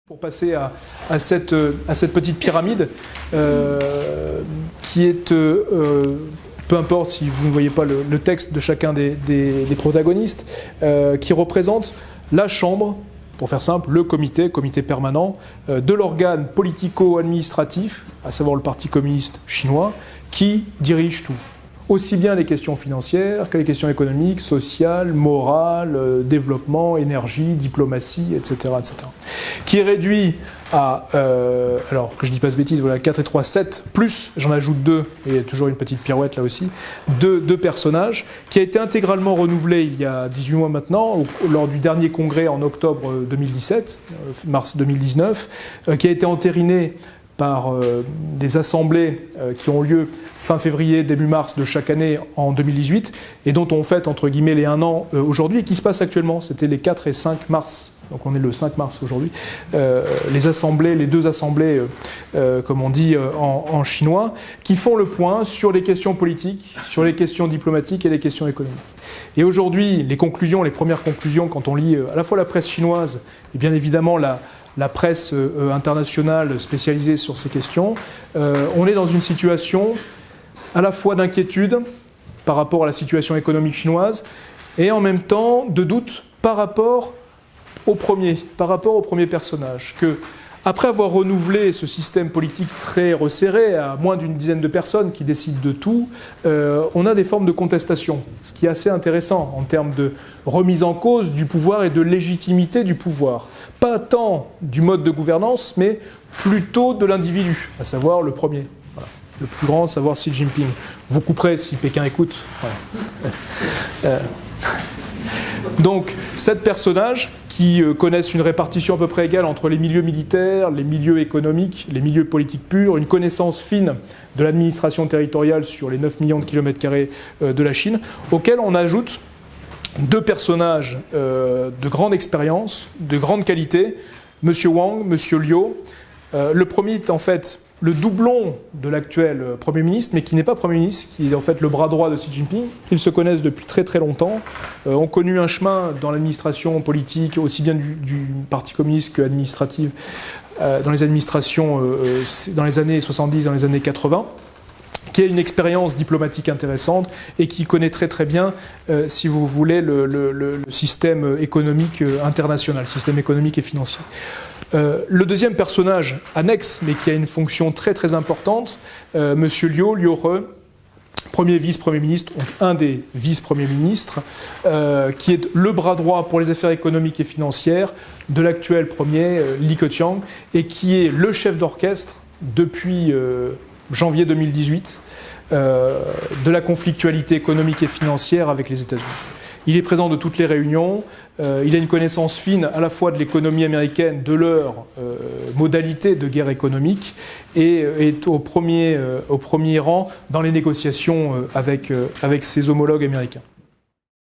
Pour passer à cette petite pyramide qui est, peu importe si vous ne voyez pas le texte de chacun des protagonistes, qui représente la Chambre, pour faire simple, le comité permanent de l'organe politico-administratif, à savoir le Parti communiste chinois, qui dirige tout. Aussi bien les questions financières que les questions économiques, sociales, morales, développement, énergie, diplomatie, etc. Qui est réduit à, alors que je ne dis pas de bêtises, voilà, 4 et 3, 7, plus, j'en ajoute 2, et il y a toujours une petite pirouette là aussi, deux personnages, qui a été intégralement renouvelé il y a 18 mois maintenant, lors du dernier congrès en octobre 2017, mars 2019, qui a été entériné par des assemblées qui ont lieu fin février, début mars de chaque année en 2018, et dont on fête entre guillemets les 1 an aujourd'hui, et qui se passe actuellement. C'était les 4 et 5 mars, donc on est le 5 mars aujourd'hui. Les deux assemblées, comme on dit en chinois, qui font le point sur les questions politiques, sur les questions diplomatiques et les questions économiques. Et aujourd'hui, les premières conclusions, quand on lit à la fois la presse chinoise et bien évidemment la presse internationale spécialisée sur ces questions, on est dans une situation à la fois d'inquiétude par rapport à la situation économique chinoise et en même temps de doute par rapport au premier personnage. Que, après avoir renouvelé ce système politique très resserré à moins d'une dizaine de personnes qui décident de tout, on a des formes de contestation, ce qui est assez intéressant en termes de remise en cause du pouvoir et de légitimité du pouvoir. Pas tant du mode de gouvernance, mais plutôt de l'individu, à savoir le premier. Voilà. Le plus grand, à savoir Xi Jinping. Vous couperez si Pékin écoute. Voilà. Donc, 7 personnages qui connaissent une répartition à peu près égale entre les milieux militaires, les milieux économiques, les milieux politiques purs, une connaissance fine de l'administration territoriale sur les 9 millions de kilomètres carrés de la Chine, auxquels on ajoute 2 personnages de grande expérience, de grande qualité, M. Wang, M. Liu. Le premier est en fait le doublon de l'actuel Premier ministre, mais qui n'est pas Premier ministre, qui est en fait le bras droit de Xi Jinping. Ils se connaissent depuis très très longtemps, ont connu un chemin dans l'administration politique, aussi bien du Parti communiste qu'administrative, dans les administrations dans les années 70, dans les années 80, qui a une expérience diplomatique intéressante et qui connaît très très bien, si vous voulez, le système économique international, le système économique et financier. Le deuxième personnage annexe, mais qui a une fonction très très importante, M. Liu He, premier vice-premier ministre, donc un des vice-premiers ministres, qui est le bras droit pour les affaires économiques et financières de l'actuel premier, Li Keqiang, et qui est le chef d'orchestre depuis janvier 2018 de la conflictualité économique et financière avec les États-Unis. Il est présent de toutes les réunions, il a une connaissance fine à la fois de l'économie américaine, de leurs modalités de guerre économique, et est au premier rang dans les négociations avec ses homologues américains.